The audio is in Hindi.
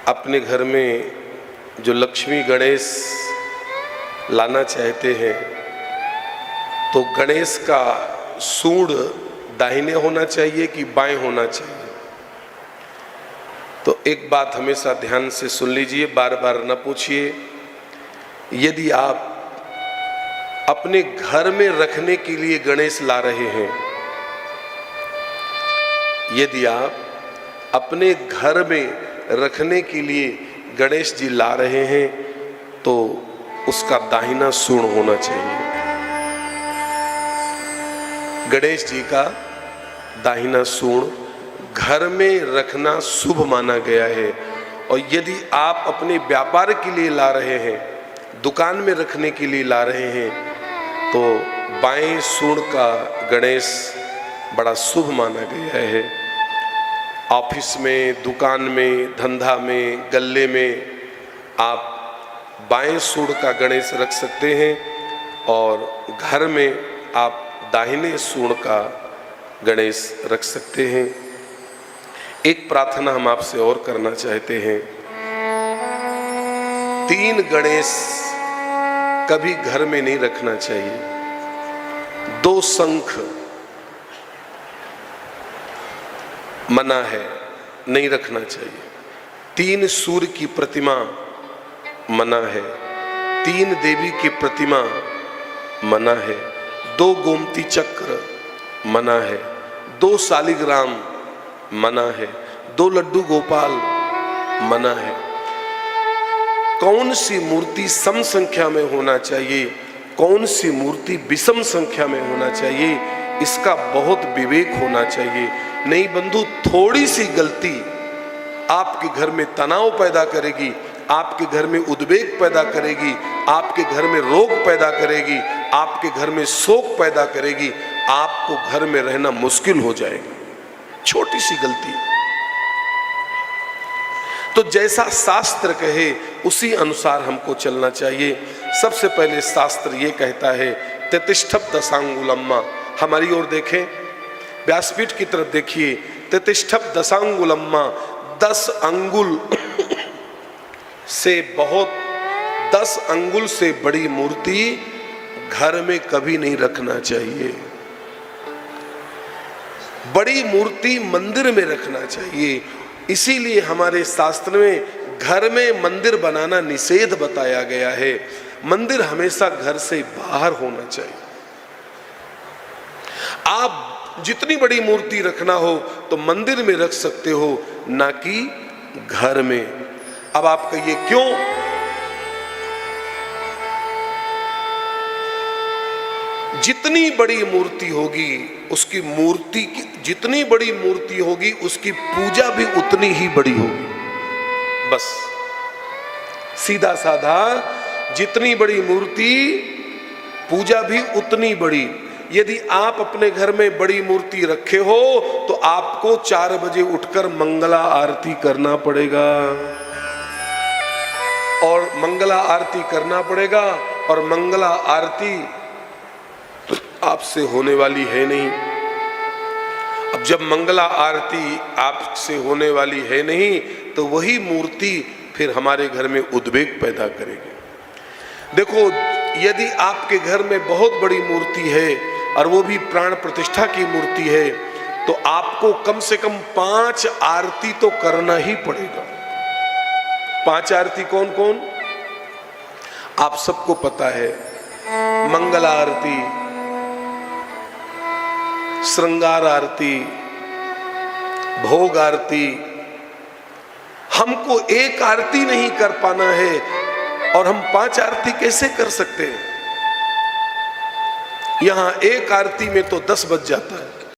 अपने घर में जो लक्ष्मी गणेश लाना चाहते हैं तो गणेश का सूंड दाहिने होना चाहिए कि बाएं होना चाहिए। तो एक बात हमेशा ध्यान से सुन लीजिए, बार बार न पूछिए। यदि आप अपने घर में रखने के लिए गणेश ला रहे हैं, यदि आप अपने घर में रखने के लिए गणेश जी ला रहे हैं तो उसका दाहिना सूंड होना चाहिए। गणेश जी का दाहिना सूंड घर में रखना शुभ माना गया है। और यदि आप अपने व्यापार के लिए ला रहे हैं, दुकान में रखने के लिए ला रहे हैं, तो बाएं सूंड का गणेश बड़ा शुभ माना गया है। ऑफिस में, दुकान में, धंधा में, गल्ले में आप बाएं सूंड का गणेश रख सकते हैं और घर में आप दाहिने सूंड का गणेश रख सकते हैं। एक प्रार्थना हम आपसे और करना चाहते हैं। 3 गणेश कभी घर में नहीं रखना चाहिए। 2 शंख मना है, नहीं रखना चाहिए। 3 सूर्य की प्रतिमा मना है। 3 देवी की प्रतिमा मना है। 2 गोमती चक्र मना है। 2 शालिग्राम मना है। 2 लड्डू गोपाल मना है। कौन सी मूर्ति सम संख्या में होना चाहिए, कौन सी मूर्ति विषम संख्या में होना चाहिए, इसका बहुत विवेक होना चाहिए। नहीं बंधु, थोड़ी सी गलती आपके घर में तनाव पैदा करेगी, आपके घर में उद्वेग पैदा करेगी, आपके घर में रोग पैदा करेगी, आपके घर में शोक पैदा करेगी, आपको घर में रहना मुश्किल हो जाएगा। छोटी सी गलती। तो जैसा शास्त्र कहे उसी अनुसार हमको चलना चाहिए। सबसे पहले शास्त्र ये कहता है ततिष्ठप दशांगुलम्मा। हमारी ओर देखें, व्यासपीठ की तरफ देखिए। ततिष्ठप दशांगुलम्मा, 10 अंगुल से बहुत 10 अंगुल से बड़ी मूर्ति घर में कभी नहीं रखना चाहिए। बड़ी मूर्ति मंदिर में रखना चाहिए। इसीलिए हमारे शास्त्र में घर में मंदिर बनाना निषेध बताया गया है। मंदिर हमेशा घर से बाहर होना चाहिए। आप जितनी बड़ी मूर्ति रखना हो तो मंदिर में रख सकते हो, ना कि घर में। अब आप कहिए क्यों? जितनी बड़ी मूर्ति होगी उसकी मूर्ति की, जितनी बड़ी मूर्ति होगी उसकी पूजा भी उतनी ही बड़ी होगी। बस सीधा साधा, जितनी बड़ी मूर्ति पूजा भी उतनी बड़ी। यदि आप अपने घर में बड़ी मूर्ति रखे हो तो आपको 4 बजे उठकर मंगला आरती करना पड़ेगा, और मंगला आरती करना पड़ेगा, और मंगला आरती आपसे होने वाली है नहीं। अब जब मंगला आरती आपसे होने वाली है नहीं तो वही मूर्ति फिर हमारे घर में उद्वेग पैदा करेगी। देखो, यदि आपके घर में बहुत बड़ी मूर्ति है और वो भी प्राण प्रतिष्ठा की मूर्ति है तो आपको कम से कम 5 आरती तो करना ही पड़ेगा। 5 आरती कौन कौन? आप सबको पता है। मंगला आरती, श्रृंगार आरती, भोग आरती। हमको एक आरती नहीं कर पाना है और हम 5 आरती कैसे कर सकते हैं? यहां एक आरती में तो 10 बज जाता है।